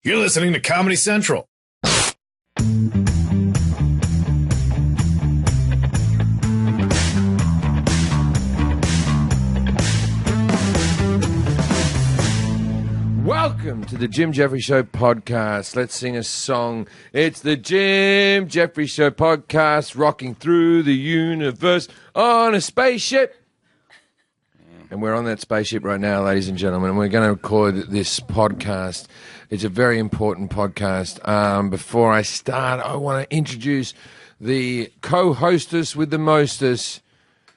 You're listening to Comedy Central. Welcome to the Jim Jefferies Show podcast. Let's sing a song. It's the Jim Jefferies Show podcast, rocking through the universe on a spaceship. And we're on that spaceship right now, ladies and gentlemen, and we're going to record this podcast. It's a very important podcast. Before I start, I want to introduce the co-hostess with the mostest,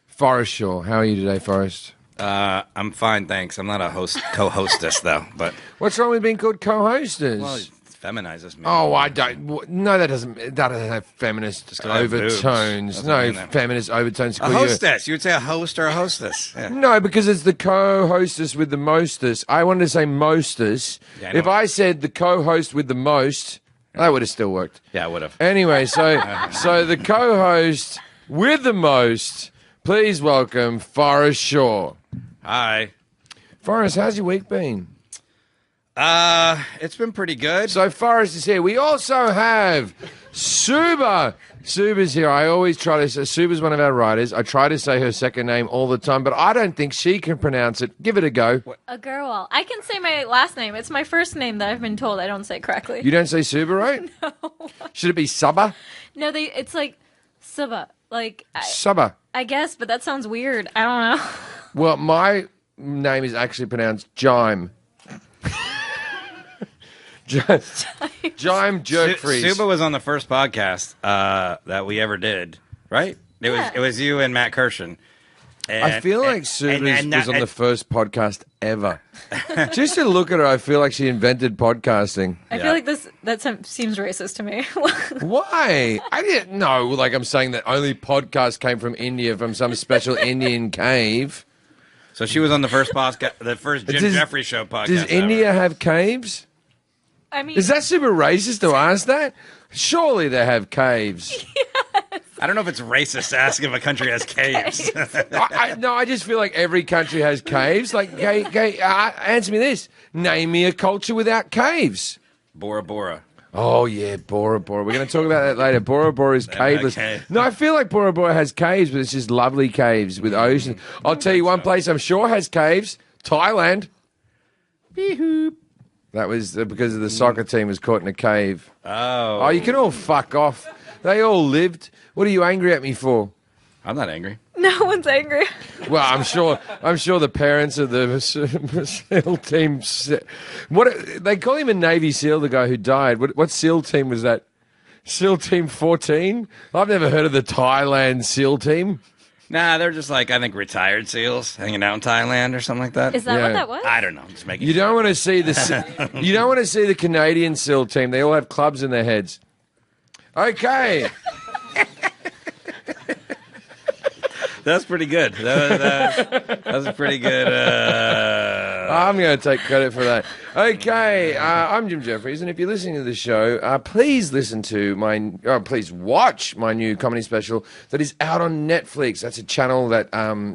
Forrest Shaw. How are you today, Forrest? I'm fine, thanks. I'm not a co-hostess, though. But what's wrong with being called co-hostess? well, it feminizes me. Oh, I don't. No, that doesn't have feminist overtones. No feminist overtones. A hostess. You would say a host or a hostess. Yeah. No, because it's the co-hostess with the mostest. I wanted to say mostess. Yeah, if I said the co-host with the most, that would have still worked. Yeah, it would have. Anyway, so the co-host with the most, please welcome Forrest Shaw. Hi. Forrest, how's your week been? It's been pretty good. So Forrest is here. We also have Subhah. Subhah's here. I always try to say, Subhah's one of our writers. I try to say her second name all the time, but I don't think she can pronounce it. Give it a go. Agarwal. I can say my last name. It's my first name that I've been told I don't say correctly. You don't say Subhah, right? No. Should it be Subhah? No, it's like Subhah. Like Subhah. I guess, but that sounds weird. I don't know. Well, my name is actually pronounced Jime. Jime Jefferies. Subhah was on the first podcast that we ever did, right? It was you and Matt Kirshen. I feel like Subhah was on the first podcast ever. Just to look at her, I feel like she invented podcasting. I feel like that seems racist to me. Why? I didn't know. Like I'm saying that only podcasts came from India, from some special Indian cave. So she was on the first podcast, the first Jim Jefferies Show podcast. Does India have caves? I mean, is that super racist to ask that? Surely they have caves. Yes. I don't know if it's racist to ask if a country has caves. No, I just feel like every country has caves. Like, answer me this. Name me a culture without caves. Bora Bora. Oh, yeah, Bora Bora. We're going to talk about that later. Bora Bora is caveless. Okay. No, I feel like Bora Bora has caves, but it's just lovely caves with oceans. I'll tell you one place I'm sure has caves. Thailand. Bee-hoop. That was because the soccer team was caught in a cave. Oh, you can all fuck off. They all lived. What are you angry at me for? I'm not angry. no one's angry. Well, I'm sure the parents of the SEAL team. What they call him a Navy SEAL, the guy who died. What SEAL team was that? SEAL Team 14? I've never heard of the Thailand SEAL team. Nah, they're just like, I think, retired SEALs hanging out in Thailand or something like that. Is that what that was? I don't know. I'm just making. You don't want to see you don't want to see the Canadian SEAL team. They all have clubs in their heads. Okay. That's pretty good. That was pretty good. I'm going to take credit for that. Okay, I'm Jim Jefferies, and if you're listening to the show, please please watch my new comedy special that is out on Netflix. That's a channel that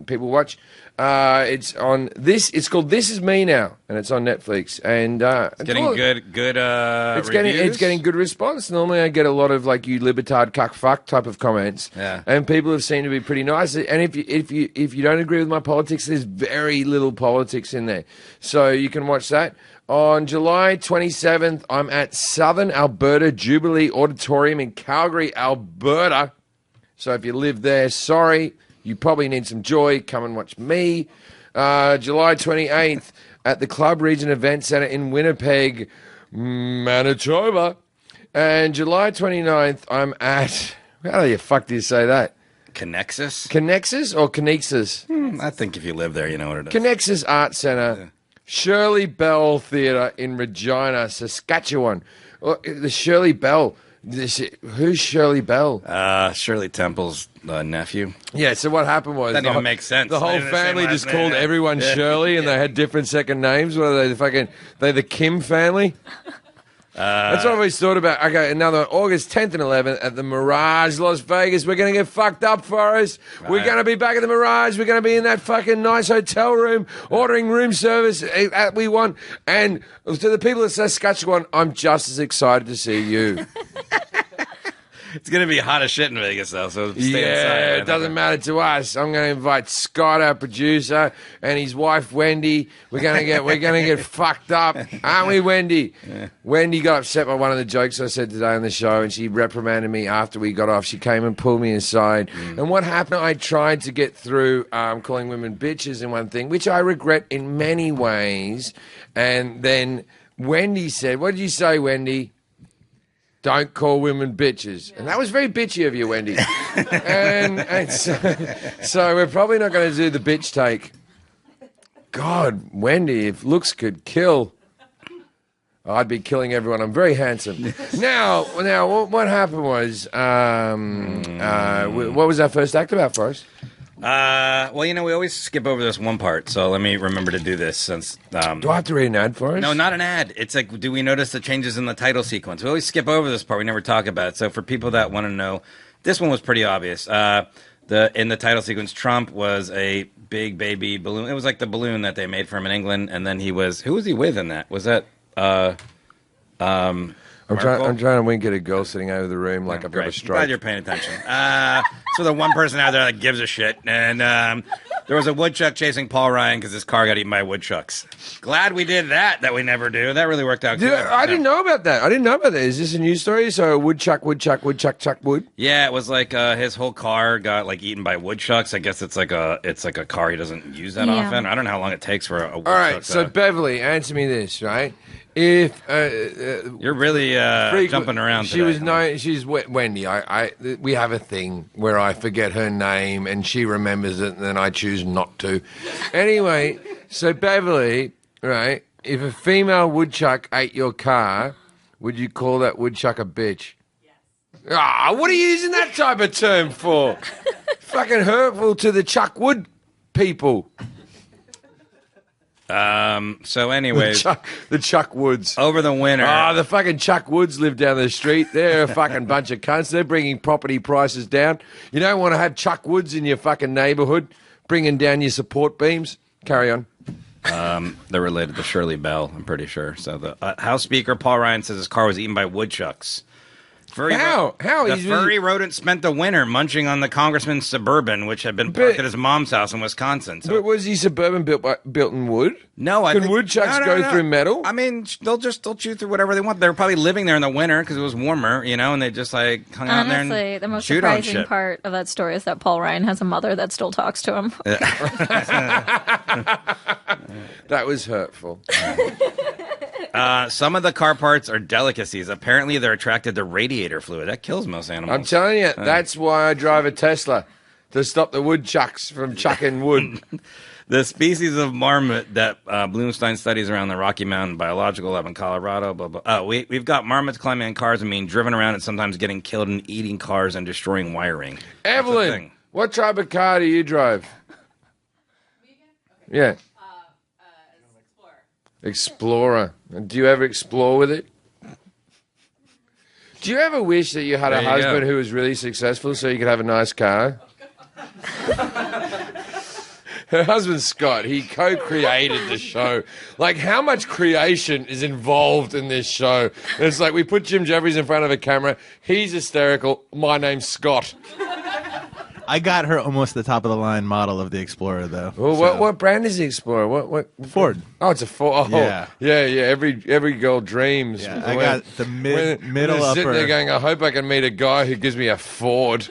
people watch. It's called This Is Me Now, and it's on Netflix. And it's getting good reviews. It's getting good response. Normally, I get a lot of like "you libetard cuck fuck" type of comments. Yeah. And people have seemed to be pretty nice. And if you don't agree with my politics, there's very little politics in there. So you can watch that. On July 27th, I'm at Southern Alberta Jubilee Auditorium in Calgary, Alberta. So if you live there, sorry. You probably need some joy. Come and watch me. July 28th at the Club Region Event Centre in Winnipeg, Manitoba. And July 29th, I'm at... How the fuck do you say that? Connexus? Connexus or Connexus? I think if you live there, you know what it is. Connexus Art Centre. Yeah. Shirley Bell Theatre in Regina, Saskatchewan. The Shirley Bell... Who's Shirley Bell? Shirley Temple's nephew. Yeah, so what happened was... That doesn't make sense. The whole family just called everyone Shirley, and they had different second names. What are they, they're the Kim family? That's what I always thought about. Okay, another one. August 10th and 11th at the Mirage, Las Vegas. We're going to get fucked up, Forrest. We're going to be back at the Mirage. We're going to be in that fucking nice hotel room, ordering room service that we want. And to the people of Saskatchewan, I'm just as excited to see you. It's going to be hot as shit in Vegas, though, so stay inside. Yeah, it doesn't matter to us. I'm going to invite Scott, our producer, and his wife, Wendy. We're going to get fucked up. Aren't we, Wendy? Yeah. Wendy got upset by one of the jokes I said today on the show, and she reprimanded me after we got off. She came and pulled me aside. And what happened, I tried to get through calling women bitches in one thing, which I regret in many ways. And then Wendy said, what did you say, Wendy? Don't call women bitches. And that was very bitchy of you, Wendy. and so we're probably not going to do the bitch take. God, Wendy, if looks could kill, I'd be killing everyone. I'm very handsome. Now, what happened was, what was our first act about for us? Well, we always skip over this one part, so let me remember to do this since... Do I have to read an ad for us? No, not an ad. It's like, do we notice the changes in the title sequence? We always skip over this part. We never talk about it. So for people that want to know, this one was pretty obvious. In the title sequence, Trump was a big baby balloon. It was like the balloon that they made for him in England, and then he was... Who was he with in that? Was that... I'm trying to wink at a girl sitting over the room like I've got a stroke. Glad you're paying attention. So the one person out there that gives a shit. And there was a woodchuck chasing Paul Ryan because his car got eaten by woodchucks. Glad we did that we never do. That really worked out good. I didn't know about that. Is this a news story? So a woodchuck, chuck wood? Yeah, it was like his whole car got like eaten by woodchucks. I guess it's like a car he doesn't use that often. I don't know how long it takes for a woodchuck. All right, so Beverly, answer me this, right? If you're really jumping around, she's Wendy. We have a thing where I forget her name and she remembers it, and then I choose not to. Anyway, so Beverly, right? If a female woodchuck ate your car, would you call that woodchuck a bitch? Yes. What are you using that type of term for? Fucking hurtful to the Chuck Wood people. So anyways, the Chuck Woods over the winter. The fucking Chuck Woods live down the street. They're a fucking bunch of cunts. They're bringing property prices down. You don't want to have Chuck Woods in your fucking neighborhood bringing down your support beams. Carry on. They're related to Shirley Bell, I'm pretty sure. So the House Speaker Paul Ryan says his car was eaten by woodchucks. How? The furry rodent spent the winter munching on the congressman's Suburban, which had been parked at his mom's house in Wisconsin. So. But was he Suburban built in wood? No, Can woodchucks go through metal? I mean, they'll chew through whatever they want. They were probably living there in the winter because it was warmer, and they just like hung out there and honestly, the most surprising part of that story is that Paul Ryan has a mother that still talks to him. That was hurtful. Some of the car parts are delicacies. Apparently, they're attracted to radiator fluid. That kills most animals. I'm telling you, that's why I drive a Tesla, to stop the woodchucks from chucking wood. The species of marmot that Bloomstein studies around the Rocky Mountain Biological Lab in Colorado. Blah, blah. We've got marmots climbing on cars and being driven around and sometimes getting killed and eating cars and destroying wiring. Evelyn, what type of car do you drive? Yeah. Explorer. Do you ever explore with it? Do you ever wish that you had a husband who was really successful so you could have a nice car? Her husband, Scott, he co-created the show. Like, how much creation is involved in this show? And it's like we put Jim Jefferies in front of a camera. He's hysterical. My name's Scott. I got her almost the top of the line model of the Explorer, though. Well, so. what brand is the Explorer? What Ford? Oh, it's a Ford. Oh, yeah. Every girl dreams. Yeah, I got the middle upper. Sitting there going, I hope I can meet a guy who gives me a Ford.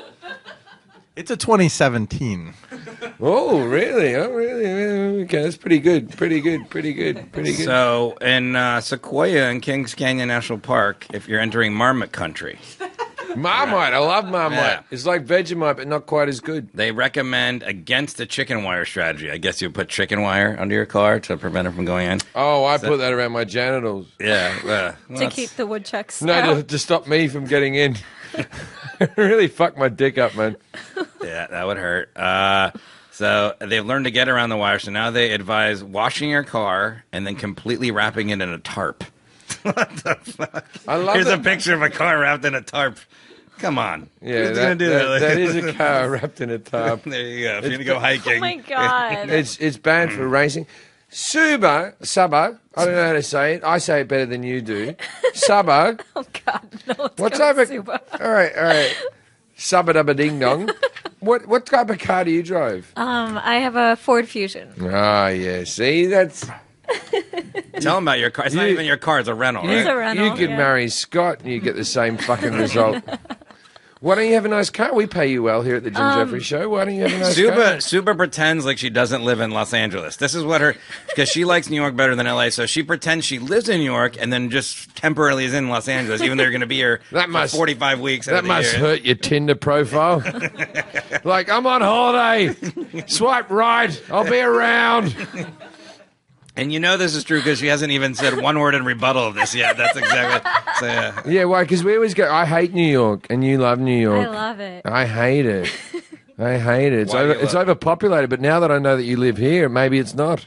It's a 2017. Oh, really? Oh, really? Okay, that's pretty good. Pretty good. So, in Sequoia and Kings Canyon National Park, if you're entering Marmot country... Marmite. I love Marmite. Yeah. It's like Vegemite, but not quite as good. They recommend against the chicken wire strategy. I guess you put chicken wire under your car to prevent it from going in. Oh, I put that around my genitals. Yeah. To keep the woodchucks out. To stop me from getting in. Really fucked my dick up, man. Yeah, that would hurt. So they've learned to get around the wire, so now they advise washing your car and then completely wrapping it in a tarp. I love Here's a that. picture of a car wrapped in a tarp. Come on. Yeah, Who's gonna do that? that is a car wrapped in a tarp. There you go. If you're gonna go hiking. Oh my god. It's bad for racing. Subhah, I don't know how to say it. I say it better than you do. Subhah. Oh god. No, What type of? Super. All right. Subba dubba ding dong. What type of car do you drive? I have a Ford Fusion. Ah, yeah. See, that's Tell them about your car. It's not even your car. It's a rental, It's right? a rental. you could yeah. marry Scott and you get the same fucking result. Why don't you have a nice car? We pay you well here at the Jim Jefferies Show. Why don't you have a nice car? Suba pretends like she doesn't live in Los Angeles. This is what because she likes New York better than LA, so she pretends she lives in New York and then just temporarily is in Los Angeles, even though you're going to be here for 45 weeks. That must hurt your Tinder profile. Like, I'm on holiday. Swipe right. I'll be around. And you know this is true because she hasn't even said one word in rebuttal of this yet. That's exactly. So, yeah. Yeah, why? Because we always go, I hate New York, and you love New York. I love it. I hate it. I hate it. Why do you It's love it? overpopulated, but now that I know that you live here, maybe it's not.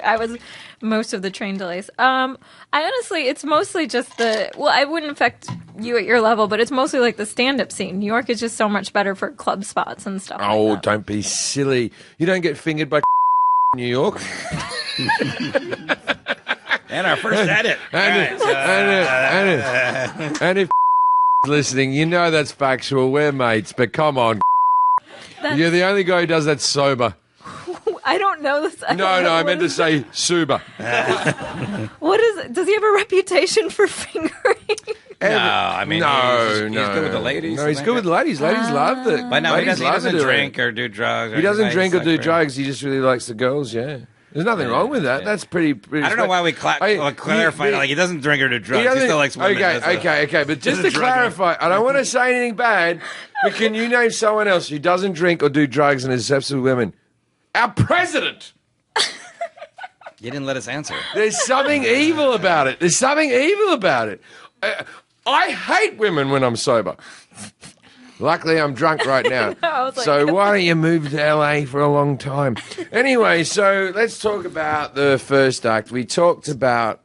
I was most of the train delays. I honestly, it's mostly just I wouldn't affect you at your level, but it's mostly like the stand-up scene. New York is just so much better for club spots and stuff. Oh, like that. don't be silly. You don't get fingered by New York. And our first edit. And if listening, you know that's factual. We're mates, but come on. You're the only guy who does that sober. I don't know this. No, I meant to say sober. What is it? Does he have a reputation for fingering? No, I mean, he's good with the ladies. No, he's good with the ladies. Ladies love the. But no, he ladies doesn't love to do it. drink or do drugs. He doesn't drink or do drugs. drugs. He just really likes the girls. Yeah, there's nothing wrong with that. Yeah. That's pretty. I don't know why we clarify. Like he doesn't drink or do drugs. He still likes women. Okay. But just He's a to drug clarify, I don't want to say anything bad, but can you name someone else who doesn't drink or do drugs and is obsessed with women? Our president. You didn't let us answer. There's something evil about it. I hate women when I'm sober. Luckily, I'm drunk right now. I was like- So why don't you move to LA for a long time? Anyway, so let's talk about the first act. We talked about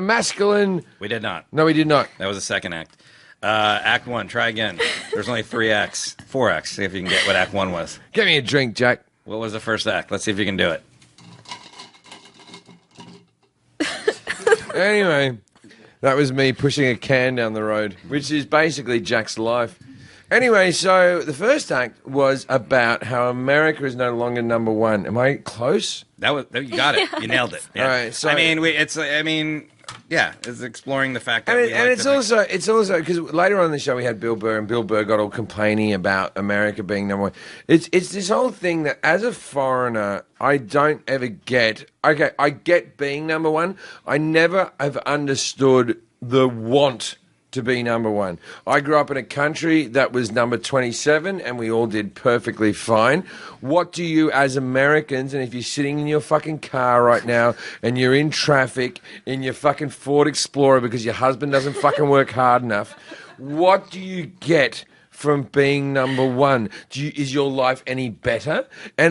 masculine. We did not. No, we did not. That was the second act. Act 1. Try again. There's only 3 acts. 4 acts. See if you can get what Act 1 was. Give me a drink, Jack. What was the first act? Let's see if you can do it. Anyway, that was me pushing a can down the road, which is basically Jack's life. Anyway, so the first act was about how America is no longer number one. Am I close? You got it. You nailed it. Yeah. All right, so- it's exploring the fact that And it's also because later on in the show we had Bill Burr, and Bill Burr got all complaining about America being number one. It's this whole thing that as a foreigner I don't ever get. Okay, I get being number one. I never have understood the want to be number one. I grew up in a country that was number 27 and we all did perfectly fine. What do you as Americans, and if you're sitting in your fucking car right now and you're in traffic in your fucking Ford Explorer because your husband doesn't fucking work hard enough, what do you get from being number one? Is your life any better? I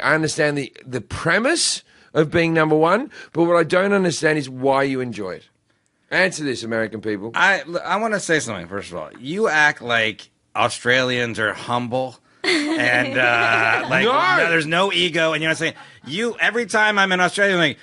understand the premise of being number one, but what I don't understand is why you enjoy it. Answer this, American people. I want to say something, first of all. You act like Australians are humble and there's no ego. And you know what I'm saying? Every time I'm in Australia, I'm like,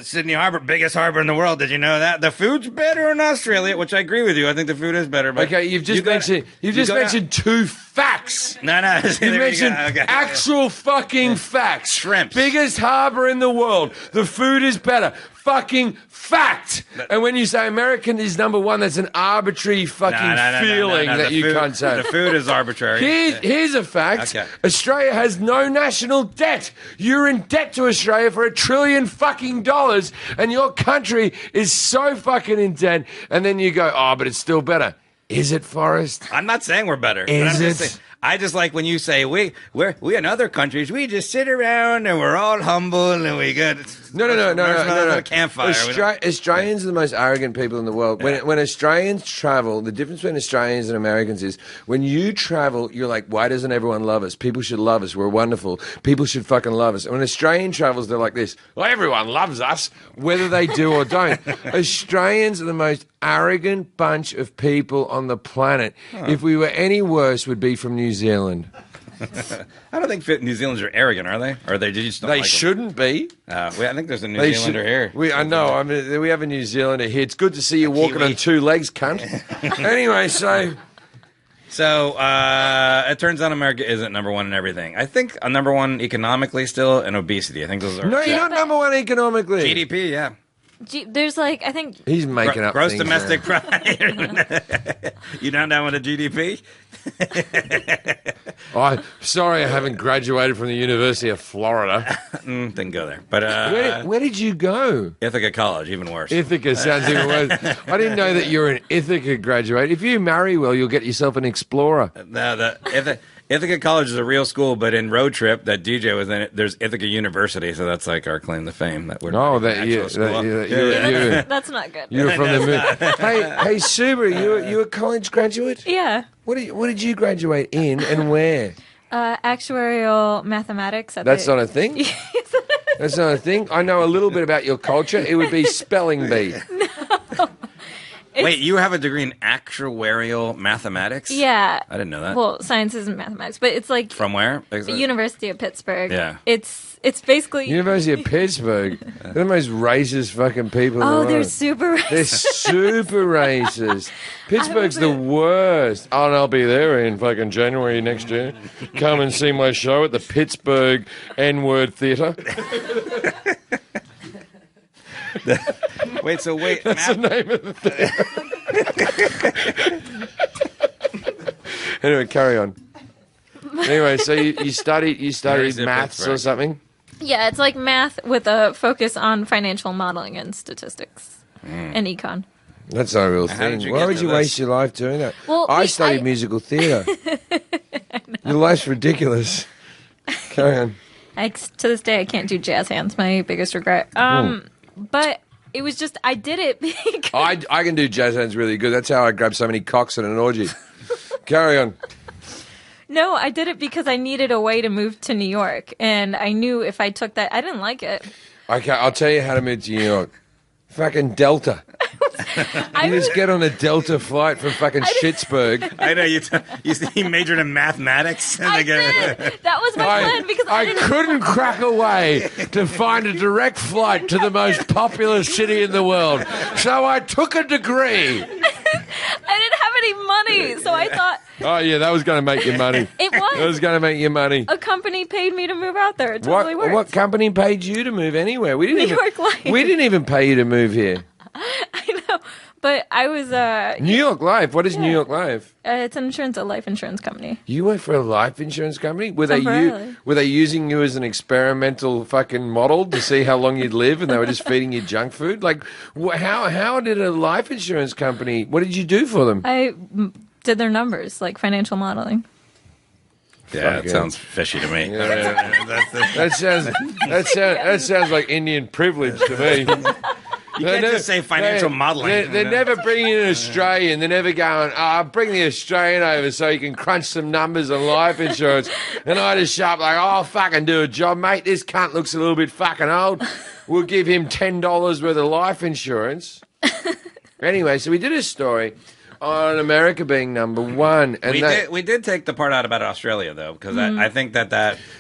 Sydney Harbor, biggest harbor in the world. Did you know that? The food's better in Australia, which I agree with you. I think the food is better. But Okay, you've just mentioned two facts. No. You mentioned actual fucking facts. Shrimps. Biggest harbor in the world. The food is better. Fucking fact. And when you say American is number one, that's an arbitrary fucking feeling that you can't say. The food is arbitrary. Here's a fact. Okay. Australia has no national debt. You're in debt to Australia for $1 trillion fucking dollars, and your country is so fucking in debt. And then you go, oh, but it's still better. Is it, Forrest? I'm not saying we're better. Is I'm just it? saying, I just like when you say we in other countries we just sit around and we're all humble and we got No. campfire. Australians are the most arrogant people in the world. When Australians travel, the difference between Australians and Americans is when you travel, you're like, why doesn't everyone love us? People should love us. We're wonderful. People should fucking love us. And when Australian travels, they're like this. Well, everyone loves us, whether they do or don't. Australians are the most arrogant bunch of people on the planet. If we were any worse, would be from New Zealand. I don't think New Zealanders are arrogant, are they? Or they just don't They like them? shouldn't be. I think there's a New They Zealander should- here. I know. I mean, we have a New Zealander here. It's good to see you walking Kiwi. on two legs, cunt. Anyway, so So it turns out America isn't number one in everything. I think number one economically still, and obesity. I think those are no, you're not number one economically. GDP. Yeah, There's like, I think He's making up gross things domestic now. product. You down with a GDP? Oh, sorry, I haven't graduated from the University of Florida. Didn't go there, but Where did you go? Ithaca College, even worse. Ithaca sounds even worse. I didn't know that you're an Ithaca graduate. If you marry well, you'll get yourself an Explorer. No, Ithaca College is a real school, but in Road Trip that DJ was in, there's Ithaca University, so that's like our claim to fame that we're No, an that actual school. that's not good. you're from the moon. Hey, Subaru, you a college graduate? Yeah. What did you graduate in and where? Actuarial mathematics. That's not a thing? That's not a thing? I know a little bit about your culture. It would be spelling bee. Wait, you have a degree in actuarial mathematics? Yeah. I didn't know that. Well, sciences and mathematics, but it's like From where? University of Pittsburgh. Yeah. It's basically. University of Pittsburgh. They're the most racist fucking people in the Oh, world. they're super racist. They're super racist. Pittsburgh's the worst. Oh, and I'll be there in fucking January next year. Come and see my show at the Pittsburgh N-Word Theatre. Wait, That's the name of the theatre. Anyway, carry on. Anyway, so you studied University of maths or Pittsburgh. something? Yeah, it's like math with a focus on financial modeling and statistics and econ. That's not a real How did thing. you Why get would to you this? waste your life doing that? Well, I studied I- musical theatre. Your life's ridiculous. Carry on. To this day, I can't do jazz hands. My biggest regret. But it was just I did it because I can do jazz hands really good. That's how I grab so many cocks in an orgy. Carry on. no, I did it because I needed a way to move to New York, and I knew if I took that, I didn't like it. Okay, I'll tell you how to move to New York. Fucking Delta. You just get on a Delta flight from fucking Schittsburg. I know you majored in mathematics. And I did. That was my plan because I didn't. couldn't crack a way to find a direct flight to the most popular city in the world. So I took a degree. I didn't have any money, so I thought Oh, yeah, that was going to make you money. it That was was. going to make you money. A company paid me to move out there. It totally worked. What company paid you to move anywhere? We didn't New York Life. We didn't even pay you to move here. I know, but I was. New York Life. What is New York Life? It's a life insurance company. You work for a life insurance company? Were they Temporarily. were they using you as an experimental fucking model to see how long you'd live, and they were just feeding you junk food? Like, how did a life insurance company? What did you do for them? I did their numbers, like financial modeling. Yeah, Fuck it sounds fishy to me. That sounds like Indian privilege to me. You can't just say financial modeling. They're never bringing in an Australian. They're never going, bring the Australian over so you can crunch some numbers on life insurance. And I just show up like, oh, fucking do a job, mate. This cunt looks a little bit fucking old. We'll give him $10 worth of life insurance. Anyway, so we did a story on America being number one. And We did take the part out about Australia, though, because I think that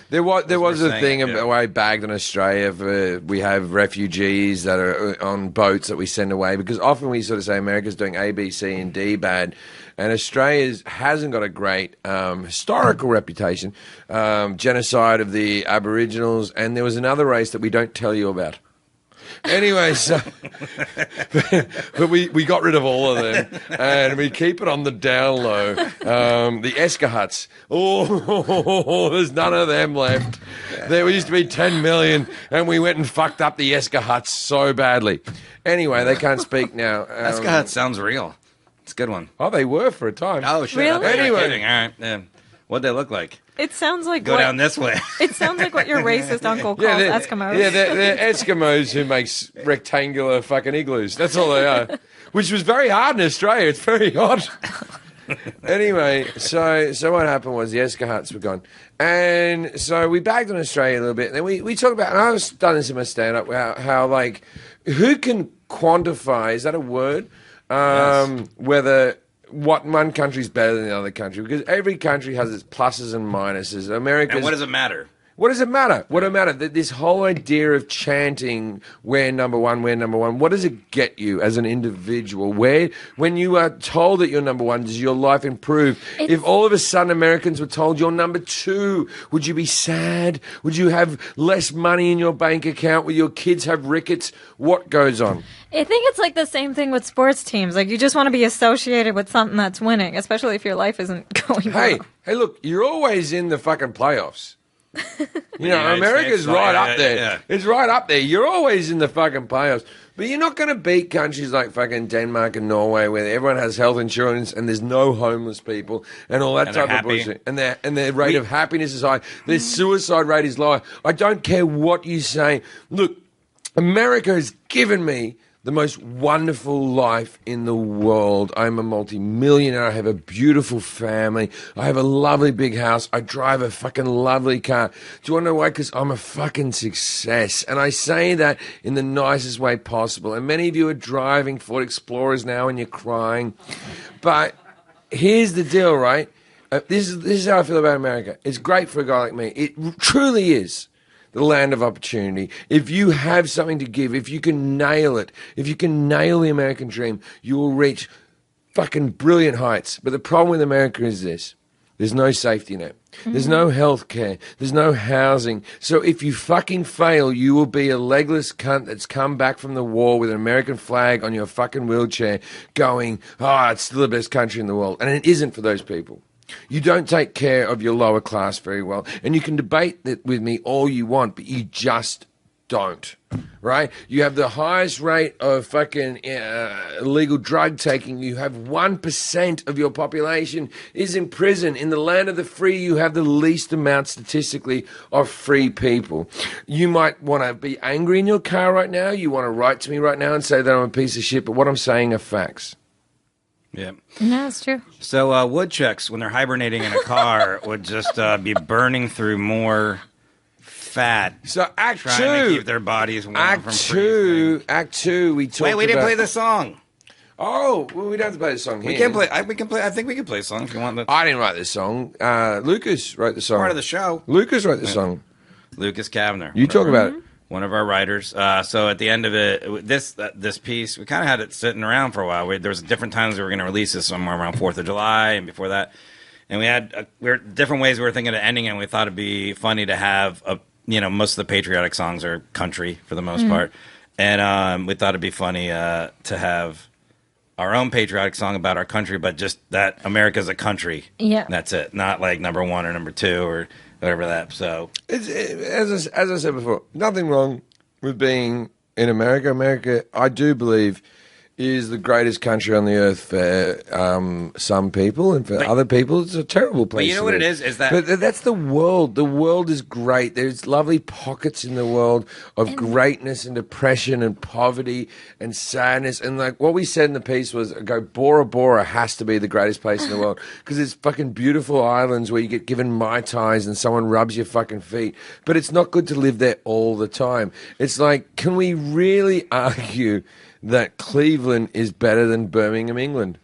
There was a saying thing it, yeah. away bagged in Australia. We have refugees that are on boats that we send away because often we sort of say America's doing A, B, C, and D bad, and Australia hasn't got a great historical reputation. Genocide of the Aboriginals, and there was another race that we don't tell you about. Anyway, so but we got rid of all of them, and we keep it on the down low. The Escahuts, there's none of them left. There used to be 10 million, and we went and fucked up the Escahuts so badly. Anyway, they can't speak now. Escahutt sounds real. It's a good one. Oh, they were for a time. Oh, shit. Really? I thought you were Anyway. kidding. All right. Yeah. What'd they look like? It sounds like Go down this way. It sounds like what your racist uncle calls Eskimos. Yeah, they're Eskimos who makes rectangular fucking igloos. That's all they are. Which was very hard in Australia. It's very hot. Anyway, so what happened was the Esker huts were gone. And so we bagged on Australia a little bit. And then we talked about, and I've done this in my stand-up, how like, who can quantify, is that a word? Yes. Whether what one country's better than the other country. Because every country has its pluses and minuses. America's... And what does it matter? What does it matter? What does it matter? This whole idea of chanting, we're number one, what does it get you as an individual? When you are told that you're number one, does your life improve? If all of a sudden Americans were told you're number two, would you be sad? Would you have less money in your bank account? Will your kids have rickets? What goes on? I think it's like the same thing with sports teams. Like, you just want to be associated with something that's winning, especially if your life isn't going well. Hey, look, you're always in the fucking playoffs. You know, United America's States, right yeah, up there. yeah. It's right up there. You're always in the fucking playoffs. But you're not going to beat countries like fucking Denmark and Norway where everyone has health insurance and there's no homeless people and all that And type they're of happy. bullshit. And their rate of happiness is high. Their suicide rate is low. I don't care what you say. Look, America has given me the most wonderful life in the world. I'm a multi-millionaire. I have a beautiful family. I have a lovely big house. I drive a fucking lovely car. Do you want to know why? Because I'm a fucking success. And I say that in the nicest way possible. And many of you are driving Ford Explorers now and you're crying. But here's the deal, right? This is how I feel about America. It's great for a guy like me. It truly is the land of opportunity. If you have something to give, if you can nail it, if you can nail the American dream, you will reach fucking brilliant heights. But the problem with America is this. There's no safety net. There's no health care. There's no housing. So if you fucking fail, you will be a legless cunt that's come back from the war with an American flag on your fucking wheelchair going, it's still the best country in the world. And it isn't for those people. You don't take care of your lower class very well. And you can debate that with me all you want, but you just don't, right? You have the highest rate of fucking illegal drug taking. You have 1% of your population is in prison. In the land of the free, you have the least amount statistically of free people. You might want to be angry in your car right now. You want to write to me right now and say that I'm a piece of shit, but what I'm saying are facts. Yeah. No, it's true. So woodchucks, when they're hibernating in a car, would just be burning through more fat. So Act trying to Two, keep their bodies warm Act from Two, freezing. Act Two. We talked. Wait, we didn't about- play the song. Oh, well, we don't have to play the song here. We can play. We can play. I think we can play a song if you want. I didn't write this song. Lucas wrote the song. Part of the show. Lucas wrote the song. Lucas Kavner. You talk about it. One of our writers. So at the end of it, this piece, we kind of had it sitting around for a while. There was different times we were going to release this, somewhere around 4th of July and before that. And we had different ways we were thinking of ending it. And we thought it'd be funny to have most of the patriotic songs are country for the most part, and we thought it'd be funny to have our own patriotic song about our country, but just that America's a country. Yeah, that's it. Not like number one or number two or whatever that. So As I said before, nothing wrong with being in America. America, I do believe, is the greatest country on the earth for some people, and for other people, it's a terrible place. But you know to what live. it is that... But that's the world. The world is great. There's lovely pockets in the world of greatness and depression and poverty and sadness. And like what we said in the piece was, Bora Bora has to be the greatest place in the world because it's fucking beautiful islands where you get given Mai Tais and someone rubs your fucking feet. But it's not good to live there all the time. It's like, can we really argue that Cleveland is better than Birmingham, England?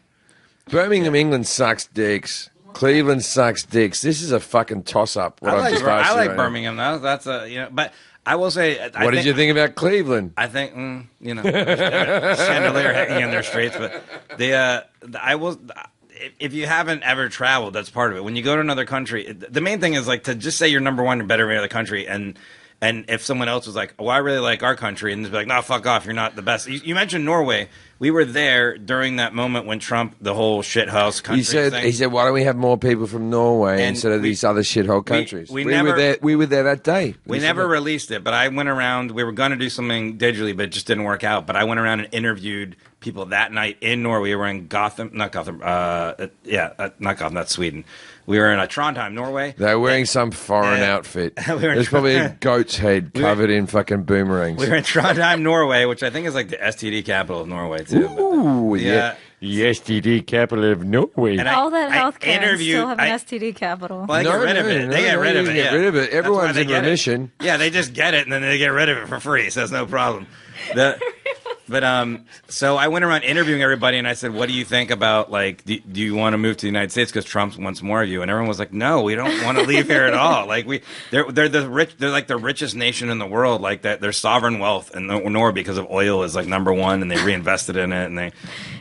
Birmingham, England sucks dicks. Cleveland sucks dicks. This is a fucking toss-up. I like Birmingham, though. That's but I will say... What did you think about Cleveland? I think, chandelier hanging in their streets, but if you haven't ever traveled, that's part of it. When you go to another country, the main thing is like to just say you're number one or better than any other country, and if someone else was like, "Oh, I really like our country," and they'd be like, "No, fuck off, you're not the best." You mentioned Norway. we were there during that moment when Trump, the whole shithouse country thing. He said, why don't we have more people from Norway And instead of these other shithole countries? we We never- were there. We were there that day. We never released it, but I went around. We were going to do something digitally, but it just didn't work out. But I went around and interviewed people that night in Norway. We were in not Gotham. Not Gotham. That's Sweden. We were in Trondheim, Norway. They were wearing some foreign outfit. There's probably a goat's head covered in fucking boomerangs. We were in Trondheim, Norway, which I think is like the STD capital of Norway too. Ooh, yeah. The STD capital of Norway. And All that I healthcare and interviewed- still have an STD capital. Well, they get rid of it. They get rid of it. Get rid of it. That's why Everyone's they in get it. remission. Yeah, they just get it and then they get rid of it for free, so it's no problem. So I went around interviewing everybody, and I said, "What do you think about like? Do you want to move to the United States because Trump wants more of you?" And everyone was like, "No, we don't want to leave here at all. Like they're the rich. They're like the richest nation in the world. Like that, their sovereign wealth in Norway because of oil is like #1, and they reinvested in it. And they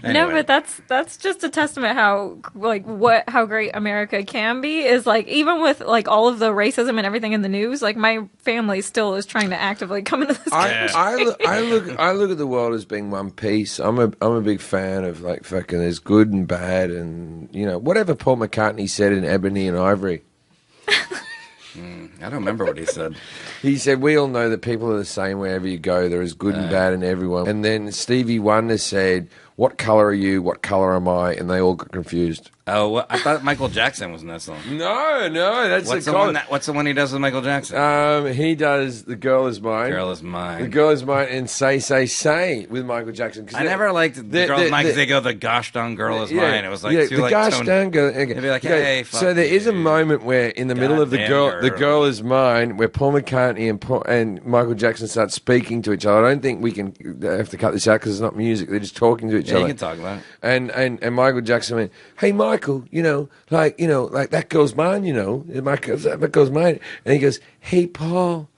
No, but that's just a testament how great America can be. Is like even with like all of the racism and everything in the news, like my family still is trying to actively come into this country. I look at the world as being one piece. I'm a big fan of like fucking there's good and bad, and you know whatever Paul McCartney said in Ebony and Ivory. I don't remember what he said. He said we all know that people are the same wherever you go. There is good and bad in everyone. And then Stevie Wonder said, "What color are you? What color am I?" And they all got confused. Oh, well, I thought Michael Jackson was in that song. No, that's What's the one he does with Michael Jackson? He does "The Girl Is Mine." Girl Is Mine. The Girl Is Mine, and "Say Say Say" with Michael Jackson. I never liked the Girl Is Mine because they go, "The gosh darn girl is mine." It was like too the like gosh tone- darn girl. They'd be like, "Hey, fuck so there is a you. moment where in the middle of the Goddamn girl is mine, where Paul McCartney and Michael Jackson start speaking to each other. I don't think we can have to cut this out because it's not music. They're just talking to each Yeah, other. you can talk about it. And Michael Jackson went, "Hey, Michael, like that girl's mine, that girl's mine." And he goes, "Hey, Paul,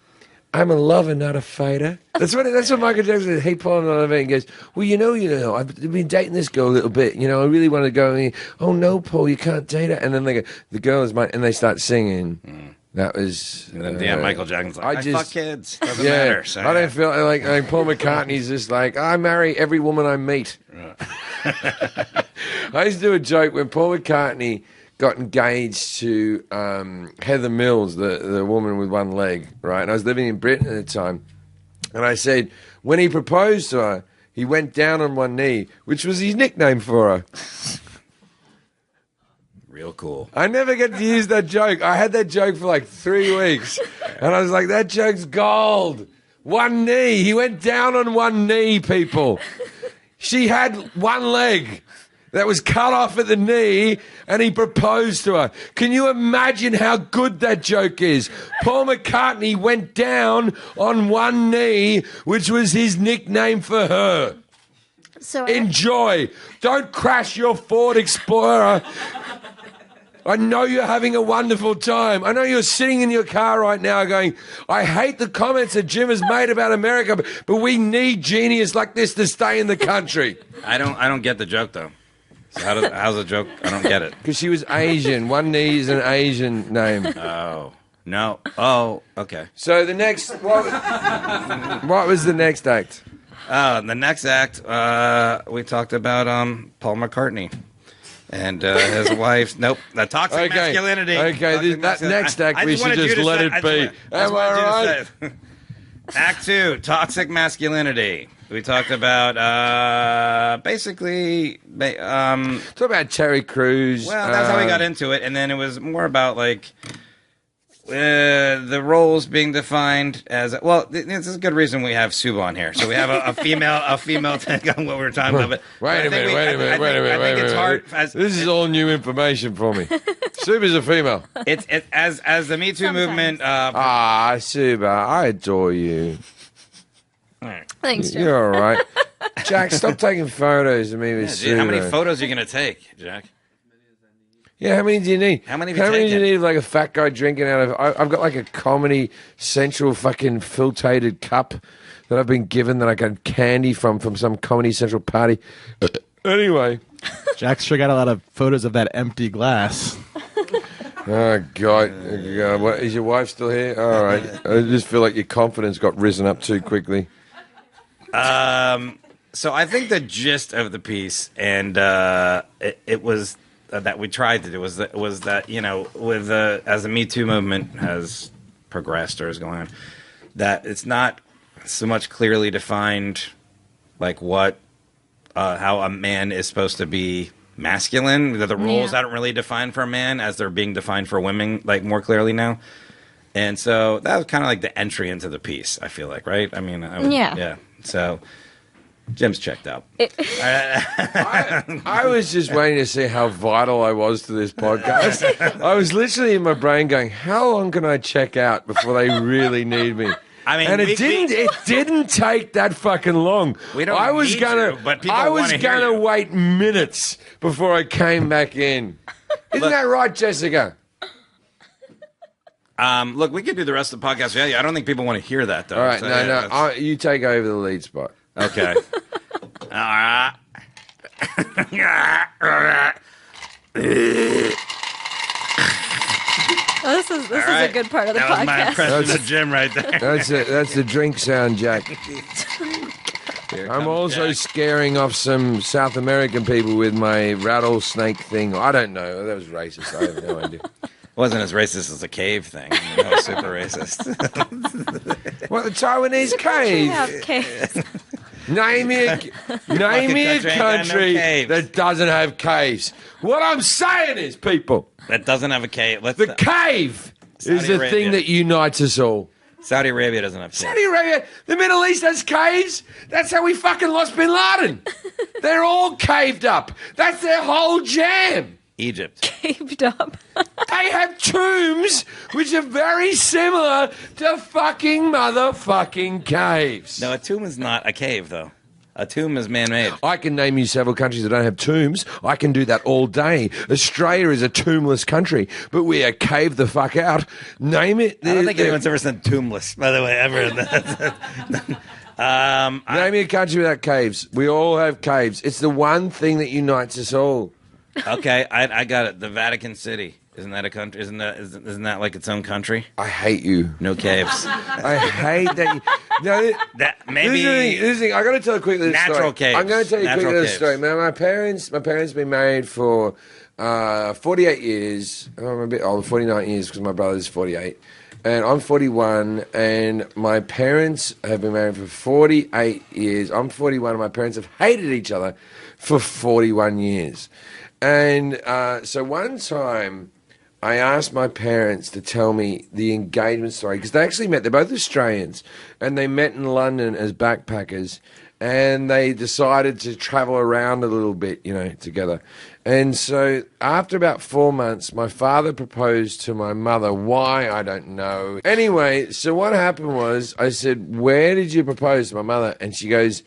I'm a lover, not a fighter." That's what Michael Jackson said. "Hey, Paul, I'm not a fighter." He goes, "Well, I've been dating this girl a little bit. I really want to go." And "Oh no, Paul, you can't date her." And then they go, "The girl is mine," and they start singing. That was And then Michael Jackson's like, I fuck kids. Doesn't matter. So, I don't feel like Paul McCartney's just like, I marry every woman I meet. I used to do a joke when Paul McCartney got engaged to Heather Mills, the woman with one leg, right? And I was living in Britain at the time. And I said, when he proposed to her, he went down on one knee, which was his nickname for her. Real cool. I never get to use that joke. I had that joke for like 3 weeks. And I was like, that joke's gold. One knee. He went down on one knee, people. She had one leg that was cut off at the knee, and he proposed to her. Can you imagine how good that joke is? Paul McCartney went down on one knee, which was his nickname for her. So Enjoy. Don't crash your Ford Explorer. I know you're having a wonderful time. I know you're sitting in your car right now going, I hate the comments that Jim has made about America, but we need genius like this to stay in the country. I don't get the joke though. So how's the joke? I don't get it. Because she was Asian. One knee is an Asian name. Oh. No. Oh, okay. So the next, what was the next act? The next act, we talked about Paul McCartney. And his wife, the toxic masculinity. Okay, that next act, we should just let it be. Am I right? Act 2, toxic masculinity. We talked about basically... Talk about Terry Crews. Well, that's how we got into it. And then it was more about like... the roles being defined as this is a good reason we have Subhah on here. So we have a female take on what we were talking about. But Wait a minute. I think it's hard. This is all new information for me. Subhah's a female. It's as the Me Too movement. Subhah, I adore you. thanks, Jim. You're all right. Jack, stop taking photos of me with Subhah. How many photos are you going to take, Jack? Yeah, how many do you need? How many do you need? Like a fat guy drinking out of... I've got like a Comedy Central fucking filtrated cup that I've been given that I got candy from some Comedy Central party. Anyway. Jack's sure got a lot of photos of that empty glass. Oh, God. What, is your wife still here? All right. I just feel like your confidence got risen up too quickly. So I think the gist of the piece, and it was that we tried to do was that with as the Me Too movement has progressed or is going on, that it's not so much clearly defined, like what how a man is supposed to be masculine. That the rules aren't really defined for a man as they're being defined for women, like more clearly now. And so that was kind of like the entry into the piece. I feel like, right? I mean, yeah. So. Jim's checked out. I was just waiting to see how vital I was to this podcast. I was literally in my brain going, how long can I check out before they really need me? I mean, and it didn't take that fucking long. We don't I was need gonna, you, but people I was wanna hear gonna you. wait minutes before I came back in. Isn't that right, Jessica? Look, we could do the rest of the podcast. Yeah, I don't think people want to hear that, though. All right, So, you take over the lead spot. Okay. This is a good part of the That was my podcast. impression of Jim right there. That's the drink sound, Jack. Here I'm comes also Jack. scaring off some South American people with my rattlesnake thing. I don't know. That was racist. I have no idea. Wasn't as racist as the cave thing. That was super racist. What, the Taiwanese You cave? have caves. Name me a country ain't got no country caves. that doesn't have caves. What I'm saying is, people, That doesn't have a cave. the cave Saudi is the Arabia. thing that unites us all. Saudi Arabia doesn't have caves. Saudi Arabia, the Middle East has caves. That's how we fucking lost Bin Laden. They're all caved up. That's their whole jam. Egypt. Caved up. They have tombs which are very similar to fucking motherfucking caves. No, a tomb is not a cave, though. A tomb is man-made. I can name you several countries that don't have tombs. I can do that all day. Australia is a tombless country, but we are caved the fuck out. Name it. I don't think anyone's ever said tombless, by the way, ever. Name me a country without caves. We all have caves. It's the one thing that unites us all. Okay, I got it. The Vatican City. Isn't that a country? Isn't that like its own country? I hate you. No caves. I hate that. No, That This maybe is the thing. I got to tell a quick little Natural story. caves. I'm going to tell you a quick Natural little caves. story. Man, my parents been married for 48 years. I'm a bit old, 49 years because my brother's 48. And I'm 41, and my parents have been married for 48 years. I'm 41, and my parents have hated each other for 41 years. And so one time, I asked my parents to tell me the engagement story, because they actually met. They're both Australians, and they met in London as backpackers, and they decided to travel around a little bit, together. And so after about 4 months, my father proposed to my mother. Why? I don't know. Anyway, so what happened was I said, where did you propose to my mother? And she goes,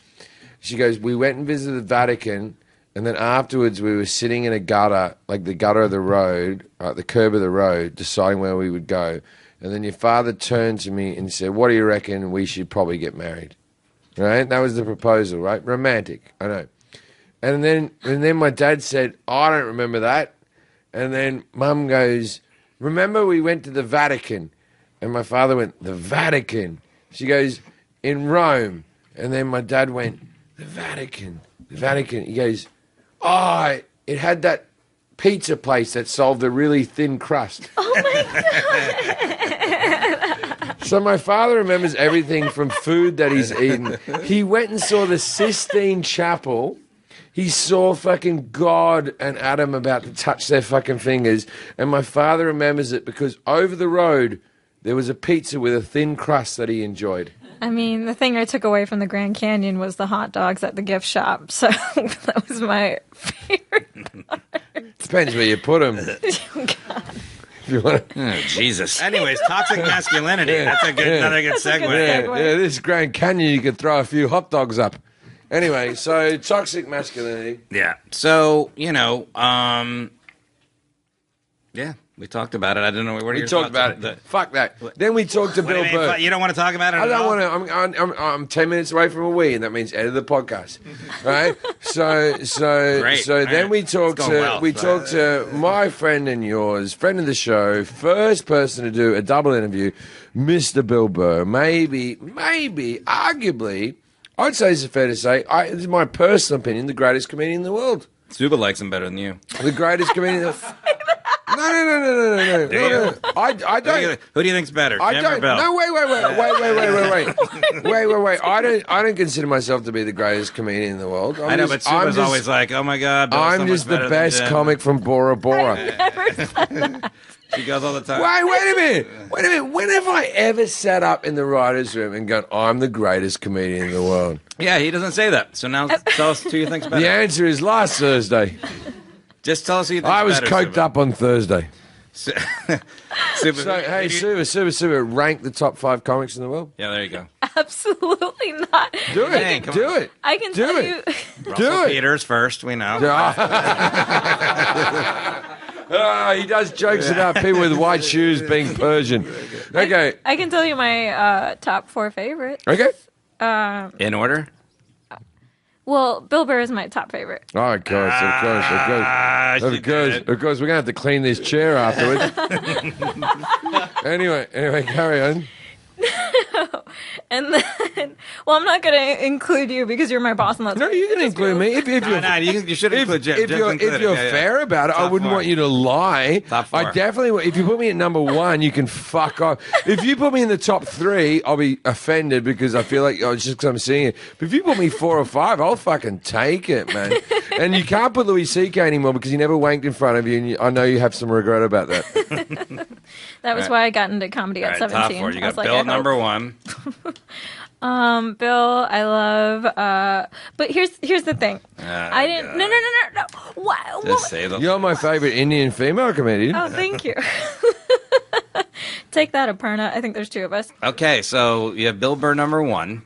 we went and visited the Vatican. And then afterwards, we were sitting in a gutter, like the gutter of the road, the curb of the road, deciding where we would go. And then your father turned to me and said, what do you reckon? We should probably get married. Right? That was the proposal, right? Romantic, I know. And then my dad said, I don't remember that. And then Mum goes, remember we went to the Vatican? And my father went, the Vatican? She goes, in Rome. And then my dad went, the Vatican. The Vatican. He goes, oh, it had that pizza place that sold the really thin crust. Oh my God. So my father remembers everything from food that he's eaten. He went and saw the Sistine Chapel. He saw fucking God and Adam about to touch their fucking fingers. And my father remembers it because over the road, there was a pizza with a thin crust that he enjoyed. I mean, the thing I took away from the Grand Canyon was the hot dogs at the gift shop. So that was my favorite part. Depends where you put them. Oh, God. If you want to. Oh, Jesus. Anyways, toxic masculinity. That's another good That's a segue. good Yeah, segue. yeah, this Grand Canyon, you could throw a few hot dogs up. Anyway, so toxic masculinity. Yeah. So, yeah, we talked about it. I don't know. What are We your talked thoughts about on it. Fuck that. Then we talked to What do Bill you mean, Burr. you don't want to talk about it I at don't all? want to. I'm 10 minutes away from a wee, and that means end of the podcast, right? So Great. then All we right. talked It's to going well. talked to my friend and yours, friend of the show, first person to do a double interview, Mr. Bill Burr. Maybe, arguably, I'd say it's fair to say, this is my personal opinion, the greatest comedian in the world. Subhah likes him better than you. The greatest comedian in the world. No. I don't. Who do you think's better? I Jim or don't. Bill? No, wait. I don't consider myself to be the greatest comedian in the world. I know, but Subhah's always like, "Oh my God, Bill's so I'm much just the better than best Jim." comic from Bora Bora." Never said that. She goes all the time. Wait a minute. When have I ever sat up in the writers' room and gone, "I'm the greatest comedian in the world"? Yeah, he doesn't say that. So now tell us who you think's better. The answer is last Thursday. Just tell us who you think's I was better. coked up on Thursday. Subhah, So, hey, Subhah, rank the top 5 comics in the world. Yeah, there you go. Absolutely not. Do it. Hey, come Do on. it. I can Do tell it. you. Russell it. Peters first, we know. He does jokes about people with white shoes being Persian. Okay. I can tell you my top 4 favorites. Okay. In order? Well, Bill Burr is my top favorite. Oh, of course. Of course, we're going to have to clean this chair afterwards. Anyway, carry on. And then, well, I'm not going to include you because you're my boss. And that's No, you can include me. If you're, You should include Jim. if you're fair about it, I Top wouldn't 4. want you to lie. Top 4. I definitely. If you put me at number 1, you can fuck off. If you put me in the top 3, I'll be offended because I feel like it's just because I'm seeing it. But if you put me 4 or 5, I'll fucking take it, man. And you can't put Louis C.K. anymore because he never wanked in front of you, and I know you have some regret about that. That was why I got into comedy at Top 17. 4. You I got was like, Bill I at number hope- 1. Bill, I love. But here's the thing. I didn't. God. No. What? Just say the You're my favorite Indian female comedian. Oh, thank you. Take that, Aparna. I think there's 2 of us. Okay, so you have Bill Burr number 1.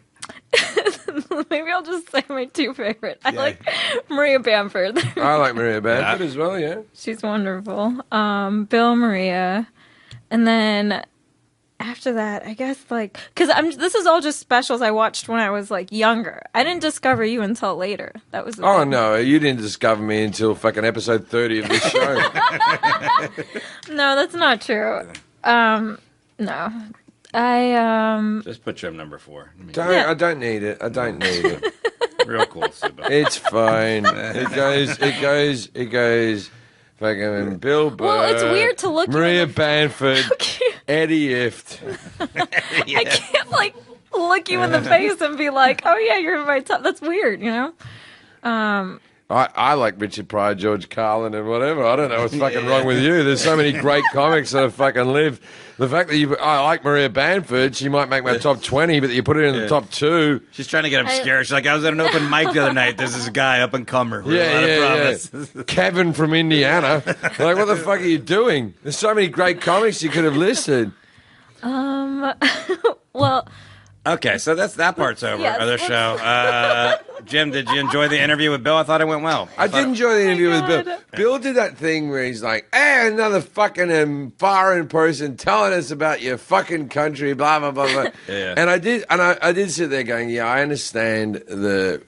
Maybe I'll just say my 2 favorite. I like Maria Bamford. I like Maria Bamford as well, yeah. She's wonderful. Bill, Maria, and then after that, I guess because this is all just specials I watched when I was younger. I didn't discover you until later. That was the Oh, thing. no, you didn't discover me until fucking episode 30 of this show. No, that's not true. No. I Just put Jim number 4. I don't need it. Real cool, Subhah. It's fine. It goes fucking Bill Burr. Well, it's weird to look Maria in the- Bamford, Eddie Ift. I can't look you in the face and be like, "Oh yeah, you're in my top." That's weird, you know. I like Richard Pryor, George Carlin, and whatever. I don't know what's fucking wrong with you. There's so many great comics that have fucking lived. The fact that I like Maria Bamford, she might make my top 20, but you put her in the top 2. She's trying to get obscure. She's like, I was at an open mic the other night. There's this guy up and comer. Yeah. Kevin from Indiana. Like, what the fuck are you doing? There's so many great comics you could have listed. Well, Okay, so that part's over Yes, of the show. Jim, did you enjoy the interview with Bill? I thought it went well. I did enjoy the interview with Bill. God. Bill did that thing where he's like, "Hey, another fucking foreign person telling us about your fucking country, blah blah blah blah." Yeah. And I did sit there going, "Yeah, I understand the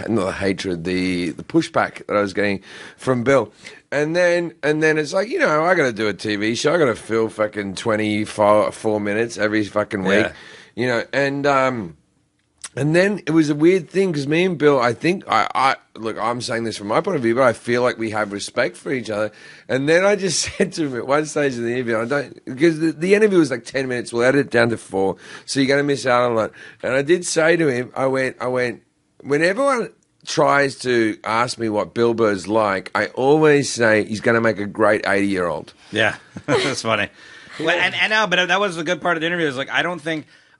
not the hatred, the pushback that I was getting from Bill." And then it's like, you know, I got to do a TV show. I got to fill fucking 24 minutes every fucking week. Yeah. You know, and then it was a weird thing because me and Bill, I think, I look, I'm saying this from my point of view, but I feel like we have respect for each other. And then I just said to him at one stage of the interview, because the interview was like 10 minutes, we'll edit it down to 4, so you're going to miss out on a lot. And I did say to him, I went, when everyone tries to ask me what Bill Burr's like, I always say he's going to make a great 80-year-old. Yeah, that's funny. Well, and I know, but that was the good part of the interview. Is like,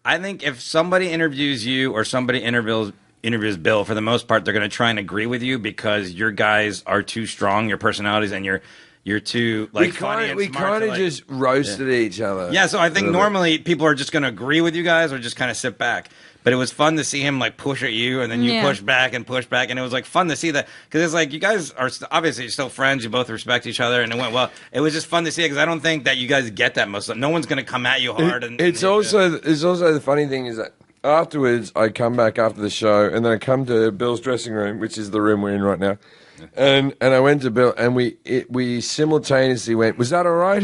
I think if somebody interviews you or somebody interviews Bill, for the most part, they're going to try and agree with you because your guys are too strong, your personalities, and you're too funny and we smart. kind of just roasted each other. Yeah, so I think normally people are just going to agree with you guys or just kind of sit back. But it was fun to see him push at you, and then you push back, and it was fun to see that because it's like you guys are obviously you're still friends, you both respect each other, and it went well. It was just fun to see because I don't think that you guys get that most. No one's going to come at you hard. It's also the funny thing is that afterwards I come back after the show, and then I come to Bill's dressing room, which is the room we're in right now, And I went to Bill, and we simultaneously went, "Was that all right?"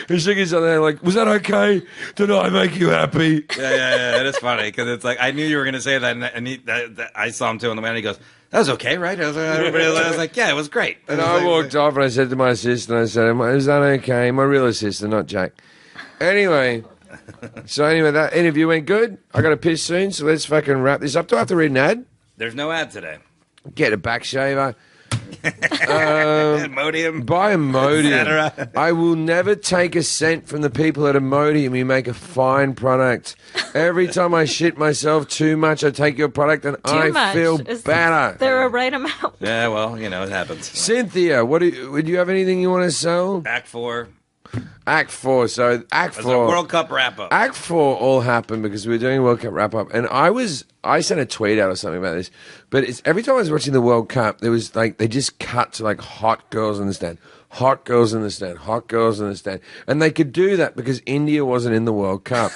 He shook his other hand like, "Was that okay? Did I make you happy?" Yeah. It is funny because it's like I knew you were going to say that, and I saw him too on the way, and he goes, "That was okay, right?" I was like, "Yeah, it was great." And I walked off, and I said to my assistant, I said, "Is that okay?" My real assistant, not Jack. Anyway, that interview went good. I got to piss soon, so let's fucking wrap this up. Do I have to read an ad? There's no ad today. Get a back shaver. Imodium. Buy Imodium. Etc. I will never take a cent from the people at Imodium. You make a fine product. Every time I shit myself too much, I take your product and I feel better. They're a right amount. Yeah, well, it happens. Cynthia, would you have anything you want to sell? Act 4. Act 4. So Act 4. World Cup wrap-up. Act 4 all happened because we were doing World Cup wrap-up. And I sent a tweet out or something about this. But every time I was watching the World Cup, there was like, they just cut to like hot girls in the stand. Hot girls in the stand. Hot girls in the stand. And they could do that because India wasn't in the World Cup.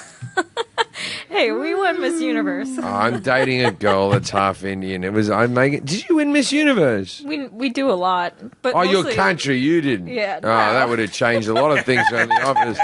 Hey, we won Miss Universe. I'm dating a girl that's half Indian. Did you win Miss Universe? We do a lot, but your mostly, country, you didn't. Yeah. Oh, that would have changed a lot of things around the office.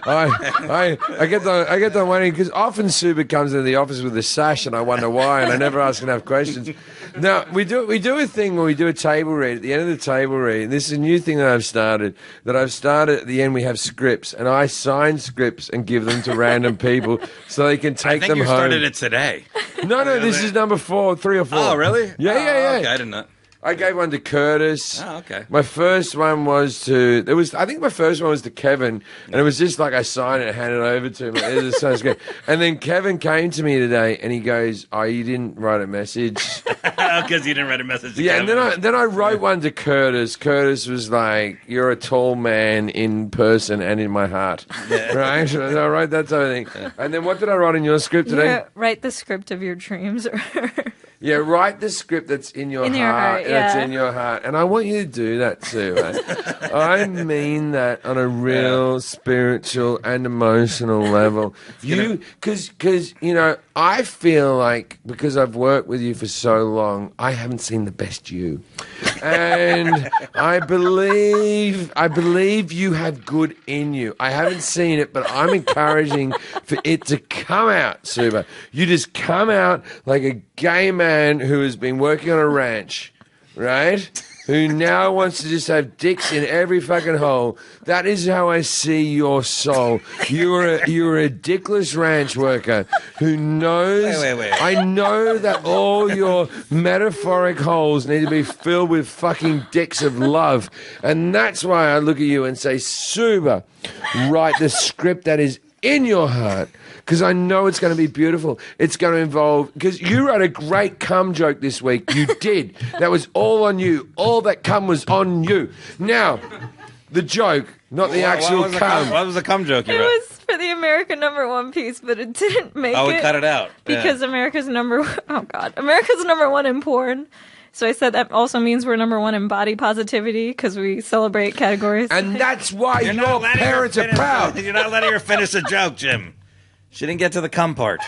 I get the wondering because often Subhah comes into the office with a sash, and I wonder why, and I never ask enough questions. Now we do a thing where we do a table read at the end of the table read. This is a new thing that I've started. At the end we have scripts, and I sign scripts and give them to random people so they can take them home. I think you started it today. No, this is number 3 or 4. Oh, really? Yeah. Okay, I didn't know. I gave one to Curtis. Oh, okay. My first one was to Kevin, and it was just like I signed it and handed it over to him. It sounds good. And then Kevin came to me today, and he goes, "Oh, you didn't write a message." Because you didn't write a message to Kevin. And then I wrote one to Curtis. Curtis was like, "You're a tall man in person and in my heart." Yeah. Right? So I wrote that type of thing. Yeah. And then what did I write in your script today? Yeah, write the script of your dreams. Yeah, write the script that's in your heart. That's in your heart. And I want you to do that too. Right? I mean that on a real spiritual and emotional level. Because I feel like because I've worked with you for so long, I haven't seen the best you. And I believe you have good in you. I haven't seen it, but I'm encouraging for it to come out, Subhah. You just come out like a gay man who has been working on a ranch, right? Who now wants to just have dicks in every fucking hole. That is how I see your soul. You are a dickless ranch worker who knows. Wait. I know that all your metaphoric holes need to be filled with fucking dicks of love. And that's why I look at you and say, Subhah, write the script that is in your heart. Because I know it's going to be beautiful. It's going to involve... Because you wrote a great cum joke this week. You did. That was all on you. All that cum was on you. Now, the joke, not the actual cum. What was the cum joke you wrote? It was for the America #1 piece, but it didn't make it. Oh, we cut it out. Because America's number one in porn. So I said that also means we're #1 in body positivity because we celebrate categories. And that's why your parents are proud. You're not letting her finish the joke, Jim. She didn't get to the cum part.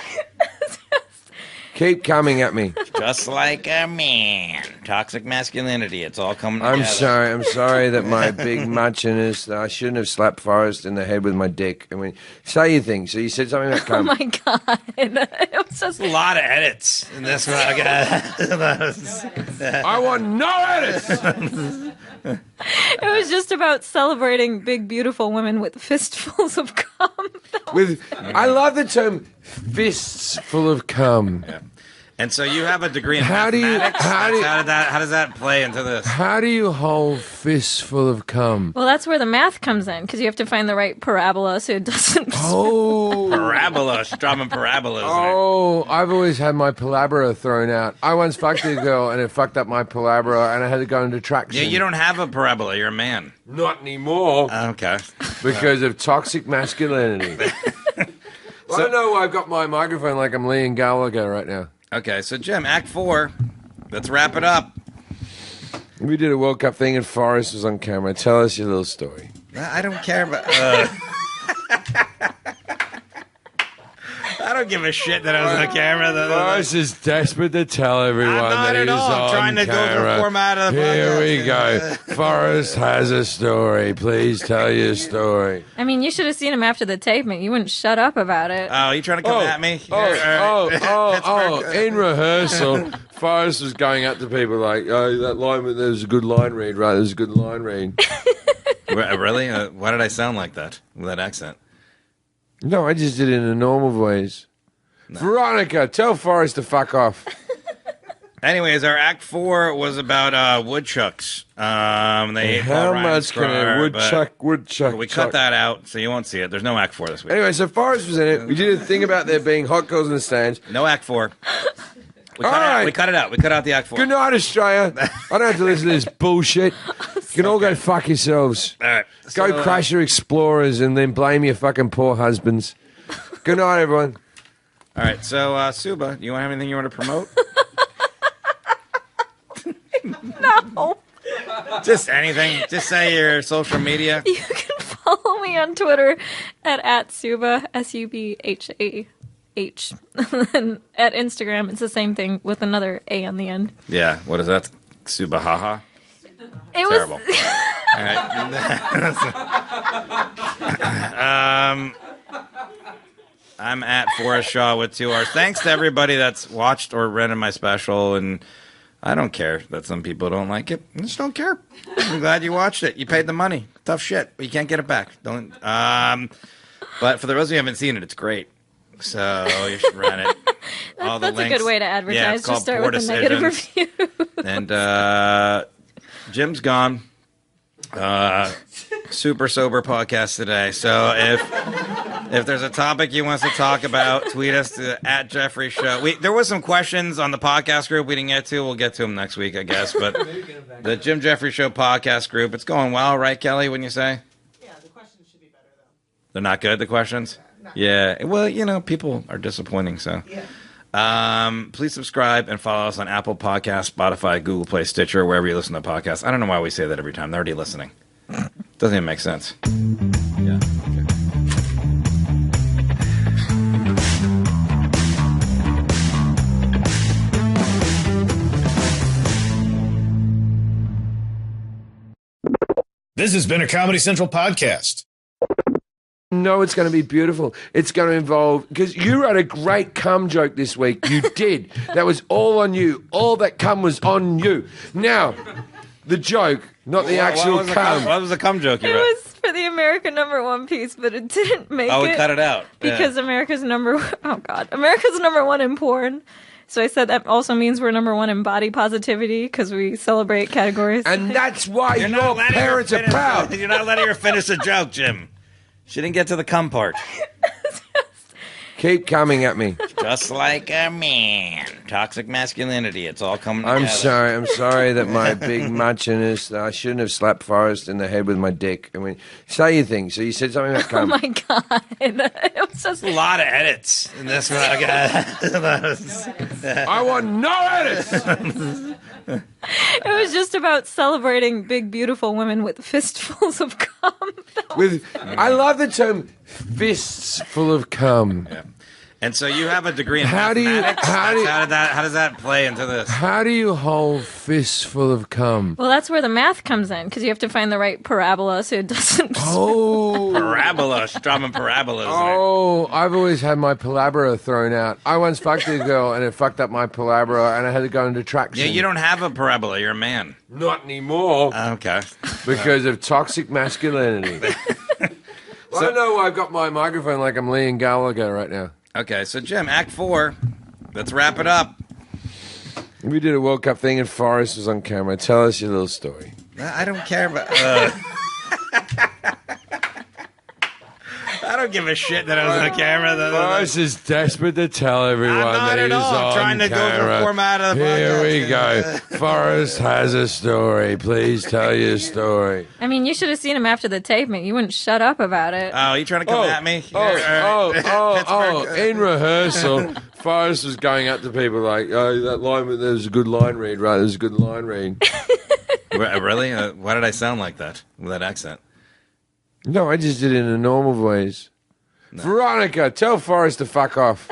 Keep coming at me. Just like a man. Toxic masculinity. It's all coming together. I'm sorry that my big machiness, I shouldn't have slapped Forrest in the head with my dick. I mean, say your thing. So you said something about cum. Oh, my God. It was just... a lot of edits in this one. I want no edits! It was just about celebrating big, beautiful women with fistfuls of cum. I love the term fists full of cum. Yeah. And so you have a degree in mathematics. How does that play into this? How do you hold fists full of cum? Well, that's where the math comes in, because you have to find the right parabola so it doesn't... Oh. Parabola. Strawman parabolas. Oh, I've always had my palabra thrown out. I once fucked a girl and it fucked up my palabra and I had to go into traction. Yeah, you don't have a parabola. You're a man. Not anymore. Okay. Because of toxic masculinity. I don't know why I've got my microphone like I'm Liam Gallagher right now. Okay, so Jim, Act 4. Let's wrap it up. We did a World Cup thing and Forrest was on camera. Tell us your little story. I don't care about... I don't give a shit that I was on camera. Forrest is desperate to tell everyone I'm not that at he's all. I'm on trying to go camera. the format of the Here podcast. we go. Forrest has a story. Please tell your story. I mean, you should have seen him after the taping. You wouldn't shut up about it. Oh, you trying to come at me? In rehearsal, Forrest was going up to people like, oh, that line, there was a good line read, right? There was a good line read. Really? Why did I sound like that with that accent? No, I just did it in a normal voice. No. Veronica, tell Forrest to fuck off. Anyways, our Act 4 was about woodchucks. They ate How Paul Ryan's much can a Woodchuck? woodchuck? We cut that out, so you won't see it. There's no Act 4 this week. Anyway, so Forrest was in it. We did a thing about there being hot girls in the stands. No Act 4. We cut, All right. we cut it out. We cut out the Act 4. Good night, Australia. I don't have to listen to this bullshit. You can all go fuck yourselves. All right. Go crash your explorers and then blame your fucking poor husbands. Good night, everyone. All right. So, Subhah, you want to have anything you want to promote? No. Just anything. Just say your social media. You can follow me on Twitter at Subhah, Subhah. And at Instagram, it's the same thing with another A on the end. Yeah. What is that? Subhah. It Terrible. was. All right. I'm at Forrest Shaw with 2 R's. Thanks to everybody that's watched or read in my special, and I don't care that some people don't like it. I just don't care. I'm glad you watched it. You paid the money. Tough shit, but you can't get it back. Don't. But for the rest of you who haven't seen it, it's great. So you should run it. All the That's links. a good way to advertise. Yeah, it's Just called start Poor with a negative Decisions. review. And Jim's gone. Super sober podcast today. So if there's a topic you want us to talk about, tweet us to at Jefferies Show. There was some questions on the podcast group we didn't get to. We'll get to them next week, I guess. But the Jim Jefferies Show podcast group, it's going well, right, Kelly? Wouldn't you say? Yeah, the questions should be better though. They're not good. The questions. Yeah. Well, people are disappointing. So. Yeah. Please subscribe and follow us on Apple Podcasts, Spotify, Google Play, Stitcher, wherever you listen to podcasts. I don't know why we say that every time. They're already listening. Doesn't even make sense. Yeah. Okay. This has been a Comedy Central podcast. No, it's going to be beautiful. It's going to involve, because you wrote a great cum joke this week. You did. That was all on you. All that cum was on you. Now, the joke, not the actual what was cum. What was the cum joke you It wrote? was for the American #1 piece, but it didn't make it. Oh, we cut it out. Because America's America's #1 in porn. So I said that also means we're #1 in body positivity because we celebrate categories. And that's why your parents are proud. You're not letting her finish the joke, Jim. She didn't get to the cum part. Keep coming at me. Just like a man. Toxic masculinity. It's all coming together. I'm sorry that my big machiness, I shouldn't have slapped Forrest in the head with my dick. I mean, say your thing. So you said something about Oh cum. my god! It was just A lot of edits in this one. I want no edits. it was just about celebrating big beautiful women with fistfuls of cum. I love the term fists full of cum. Yeah. And so you have a degree in How do you- mathematics. How does that play into this? How do you hold fists full of cum? Well, that's where the math comes in because you have to find the right parabola so it doesn't. Oh. Parabola. She's dropping parabolas. Oh, I've always had my palabra thrown out. I once fucked a girl and it fucked up my palabra and I had to go into traction. Yeah, you don't have a parabola. You're a man. Not anymore Okay. because of toxic masculinity. I don't know why I've got my microphone like I'm Liam Gallagher right now. Okay, so Jim, Act 4. Let's wrap it up. We did a World Cup thing and Forrest was on camera. Tell us your little story. I don't care about... I don't give a shit that I was on camera. Forrest is desperate to tell everyone I'm not that at he's all. I'm on trying to go camera. the format of the Here podcast. we go. Forrest has a story. Please tell your story. I mean, you should have seen him after the taping. You wouldn't shut up about it. Oh, you trying to come at me? In rehearsal, Forrest was going up to people like, oh, that line, there was a good line read, right? There was a good line read. Really? Why did I sound like that with that accent? No, I just did it in a normal voice. Veronica, tell Forrest to fuck off.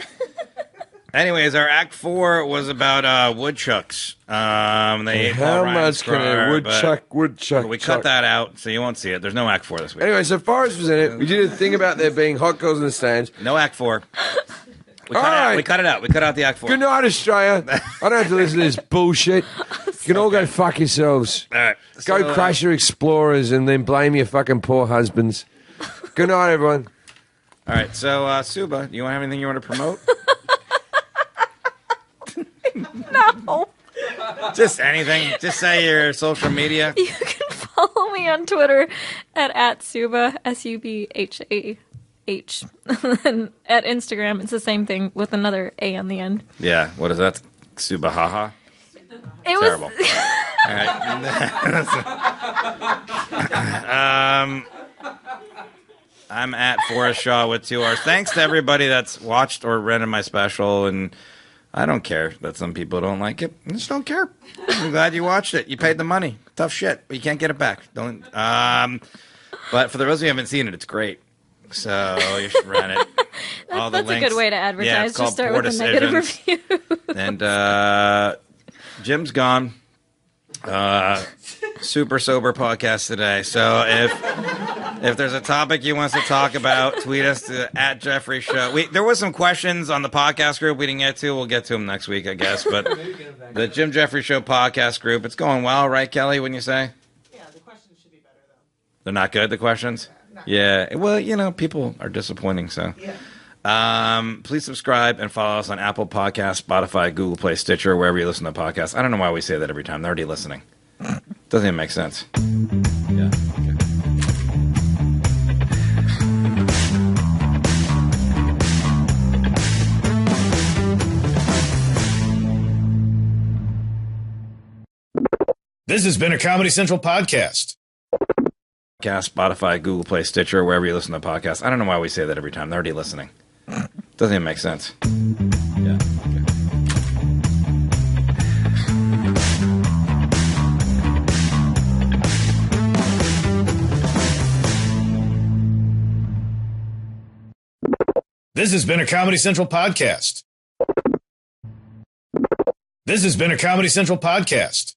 Anyways, our Act 4 was about woodchucks. They ate How Paul Ryan's much can a car, woodchuck? we cut that out, so you won't see it. There's no Act 4 this week. Anyway, so Forrest was in it. We did a thing about there being hot girls in the stands. No Act 4. We cut, All right. we cut it out. We cut out the Act 4. Good night, Australia. I don't have to listen to this bullshit. You can all go fuck yourselves. All right. Go So, crush your explorers and then blame your fucking poor husbands. Good night, everyone. All right. So, Subhah, do you want to have anything you want to promote? No. Just anything. Just say your social media. You can follow me on Twitter at Subhah, Subhah. And at Instagram, it's the same thing with another A on the end. Yeah. What is that? Subhah. It Terrible. was All right. I'm at Forrest Shaw with 2 R's. Thanks to everybody that's watched or rented my special, and I don't care that some people don't like it. I just don't care. I'm glad you watched it. You paid the money. Tough shit, but you can't get it back. Don't. But for the rest of you who haven't seen it, it's great. So you should rent it. All the that's links. a good way to advertise. Yeah, it's Just called start Poor with a negative Decisions. review. And Jim's gone. Super sober podcast today. So if there's a topic you want us to talk about, tweet us to at Jefferies Show. There was some questions on the podcast group we didn't get to. We'll get to them next week, I guess. But the Jim Jefferies Show podcast group, it's going well, right, Kelly? Wouldn't you say? Yeah, the questions should be better though. They're not good, the questions? Yeah. Well, people are disappointing, so. Yeah. Please subscribe and follow us on Apple Podcasts, Spotify, Google Play, Stitcher, wherever you listen to podcasts. I don't know why we say that every time. They're already listening. Doesn't even make sense. Yeah. Okay. This has been a Comedy Central podcast. Spotify, Google Play, Stitcher, wherever you listen to podcasts. I don't know why we say that every time. They're already listening. Doesn't even make sense. Yeah. Okay. This has been a Comedy Central podcast. This has been a Comedy Central podcast.